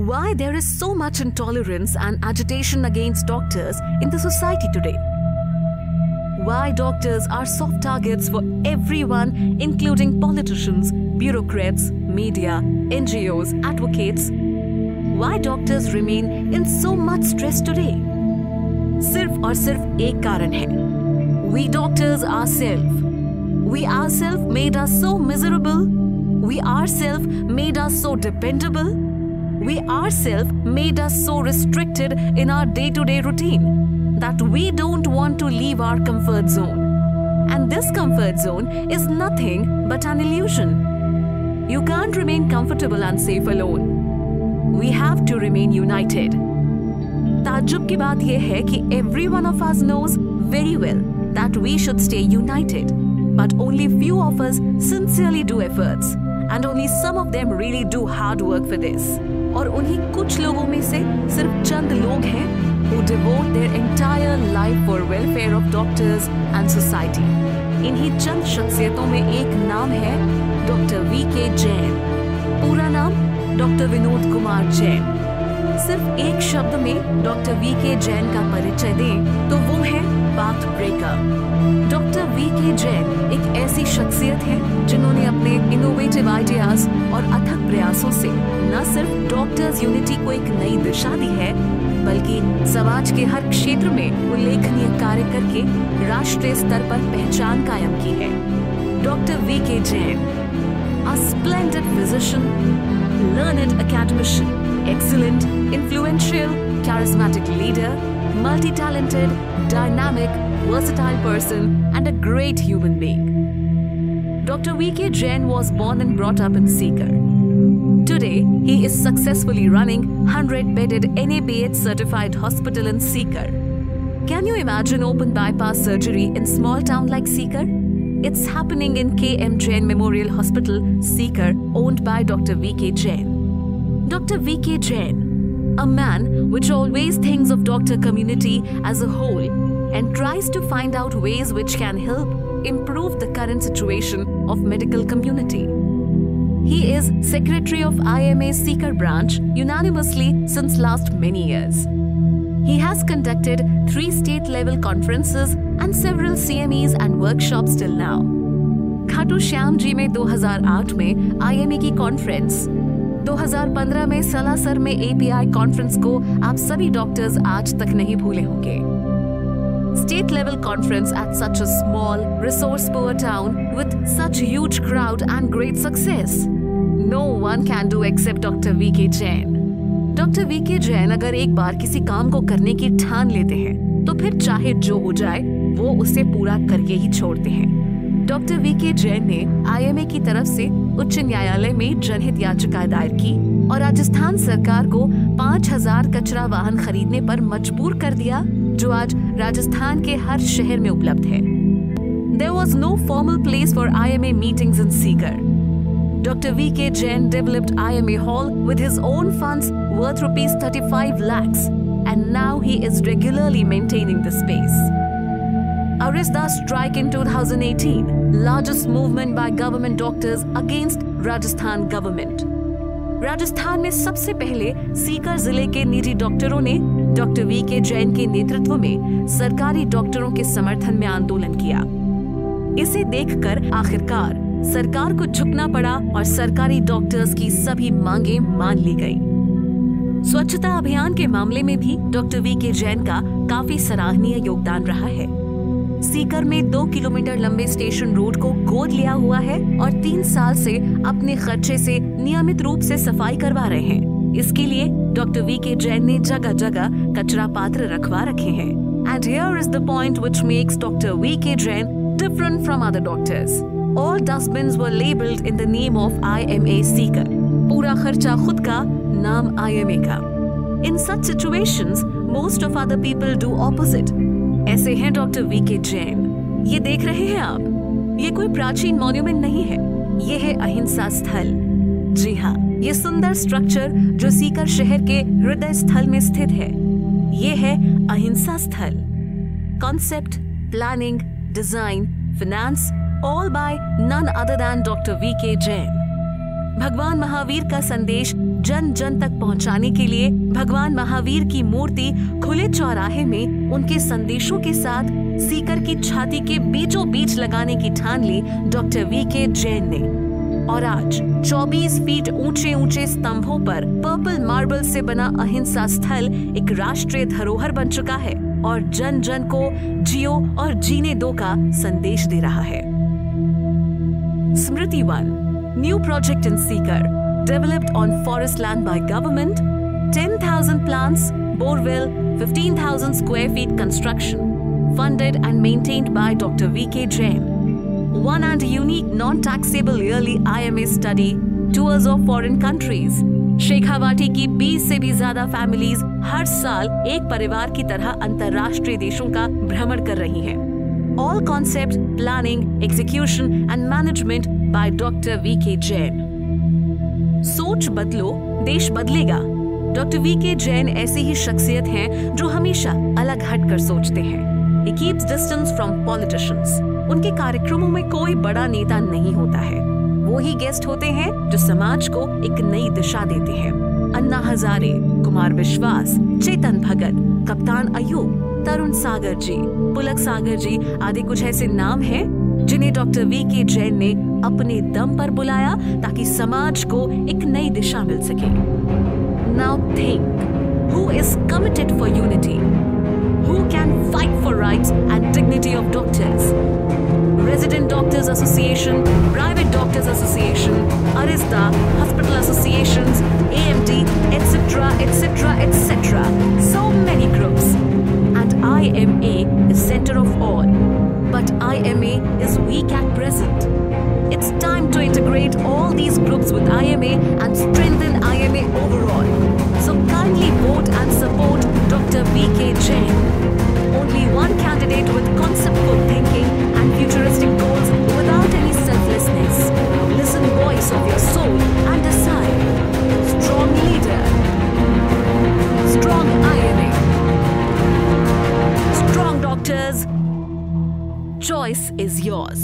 Why there is so much intolerance and agitation against doctors in the society today? Why doctors are soft targets for everyone, including politicians, bureaucrats, media, NGOs, advocates? Why doctors remain in so much stress today? सिर्फ और सिर्फ एक कारण है. We doctors ourselves made us so miserable. We ourselves made us so dependable. We ourselves made us so restricted in our day-to-day routine that we don't want to leave our comfort zone. And this comfort zone is nothing but an illusion. You can't remain comfortable and safe alone. We have to remain united. ताज्जुब की बात यह है कि every one of us knows very well that we should stay united, but only few of us sincerely do efforts, and only some of them really do hard work for this. और उन्हीं कुछ लोगों में से सिर्फ चंद लोग हैं who devote their entire life for welfare of doctors and society. इन्हीं चंद शख्सियतों में एक नाम है डॉक्टर वीके जैन. पूरा नाम डॉक्टर विनोद कुमार जैन. सिर्फ एक शब्द में डॉक्टर वीके जैन का परिचय दें तो वो है path breaker. Doctor VK Jain एक ऐसी शख्सियत है जिन्होंने अपने इनोवेटिव आइडियाज और अथक प्रयासों से न सिर्फ डॉक्टर्स यूनिटी को एक नई दिशा दी है, बल्कि समाज के हर क्षेत्र में उल्लेखनीय कार्य करके राष्ट्रीय स्तर पर पहचान कायम की है. Doctor VK Jain, a splendid physician, learned academician, excellent, influential, charismatic leader, multi-talented, dynamic, versatile person, and a great human being. Dr. V.K. Jain was born and brought up in Sikar. Today, he is successfully running 100-bedded NABH certified hospital in Sikar. Can you imagine open bypass surgery in small town like Sikar? It's happening in KM Jain Memorial Hospital, Sikar, owned by Dr. V.K. Jain. Dr. V.K. Jain, a man which always thinks of doctor community as a whole and tries to find out ways which can help improve the current situation of medical community. He is Secretary of IMA Sikar branch unanimously since last many years. He has conducted 3 state-level conferences and several CMEs and workshops till now. Khatu Shyam ji में 2008 में IMA की conference, 2015 में सालासर में API conference को आप सभी doctors आज तक नहीं भूले होंगे. State level conference at such a small, resource-poor town with such huge crowd and great success. No one can do except Dr. V.K. Jain. Dr. V.K. Jain अगर एक बार किसी काम को करने की ठान लेते हैं, तो फिर चाहे जो हो जाए, वो उसे पूरा करके ही छोड़ते हैं. डॉक्टर वीके जैन ने IMA की तरफ से उच्च न्यायालय में जनहित याचिका दायर की और राजस्थान सरकार को 5000 कचरा वाहन खरीदने पर मजबूर कर दिया, जो आज राजस्थान के हर शहर में उपलब्ध है. There was no formal place for IMA meetings in Sikar. Dr. V.K. Jain developed IMA Hall with his own funds worth rupees 35 lakhs, and now he is regularly maintaining the space. Arisda strike in 2018, largest movement by government doctors against Rajasthan government. Rajasthan में सबसे पहले सीकर जिले के निजी डॉक्टरों ने doctor VK Jain के नेतृत्व में सरकारी डॉक्टरों के समर्थन में आंदोलन किया. इसे देखकर आखिरकार सरकार को झुकना पड़ा और सरकारी डॉक्टर्स की सभी मांगें मान ली गई. स्वच्छता अभियान के मामले में भी डॉक्टर वीके जैन का काफी सराहनीय योगदान रहा है. सीकर में 2 किलोमीटर लंबे स्टेशन रोड को गोद लिया हुआ है और 3 साल से अपने खर्चे से नियमित रूप से सफाई करवा रहे हैं. इसके लिए डॉक्टर वीके जैन ने जगह जगह कचरा पात्र रखवा रखे हैं. And here is the point which makes Doctor VK Jain different from other doctors. All dustbins were labelled in the name of IMA Sikar. पूरा खर्चा खुद का, नाम IMA का. In such situations most of other people do opposite. ऐसे हैं doctor VK Jain. ये देख रहे हैं आप, ये कोई प्राचीन मॉन्यूमेंट नहीं है, ये है अहिंसा स्थल. जी हाँ, ये सुंदर स्ट्रक्चर जो सीकर शहर के हृदय स्थल में स्थित है, ये है Ahinsa Sthal. Concept, planning, design, finance, all by none other than doctor VK Jain. भगवान महावीर का संदेश जन जन तक पहुंचाने के लिए भगवान महावीर की मूर्ति खुले चौराहे में उनके संदेशों के साथ सीकर की छाती के बीचों बीच लगाने की ठान ली डॉक्टर वीके जैन ने। और आज 24 फीट ऊंचे ऊंचे स्तंभों पर पर्पल मार्बल से बना अहिंसा स्थल एक राष्ट्रीय धरोहर बन चुका है और जन जन को जियो और जीने दो का संदेश दे रहा है। Smriti Van, new project in Sikar, developed on forest land by government, 10,000 plants, borewell, 15,000 square feet construction, funded and maintained by Dr. V.K. Jain. One and unique non-taxable yearly IMA study, tours of foreign countries. Shekhawati की 20 से भी ज्यादा families हर साल एक परिवार की तरह अंतर्राष्ट्रीय देशों का भ्रमण कर रही हैं। All concept, planning, execution and management by Dr. V.K. Jain. सोच बदलो, देश बदलेगा। डॉक्टर वीके जैन ऐसी ही शख्सियत हैं जो हमेशा अलग हटकर सोचते हैं। He keeps distance from politicians. उनके कार्यक्रमों में कोई बड़ा नेता नहीं होता है, वो ही गेस्ट होते हैं जो समाज को एक नई दिशा देते हैं। अन्ना हजारे, कुमार विश्वास, चेतन भगत, कप्तान अयूब, तरुण सागर जी, पुलक सागर जी आदि कुछ ऐसे नाम हैं जिन्हें डॉक्टर वीके जैन ने अपने दम पर बुलाया ताकि समाज को एक नई दिशा मिल सके। Now think, who is committed for unity? Who can fight for rights and dignity of doctors? Resident Doctors Association, Private Doctors Association, Arista, Hospital Associations, AMD, etc., etc., etc. So many groups. And IMA is center of all. But IMA is weak at present. It's time to integrate all these groups with IMA and strengthen IMA overall. So kindly vote and support Dr. V.K. Jain. Only one candidate with conceptual thinking and futuristic goals without any selflessness. Listen voice of your soul and decide. Strong leader. Strong IMA. Strong doctors. Choice is yours.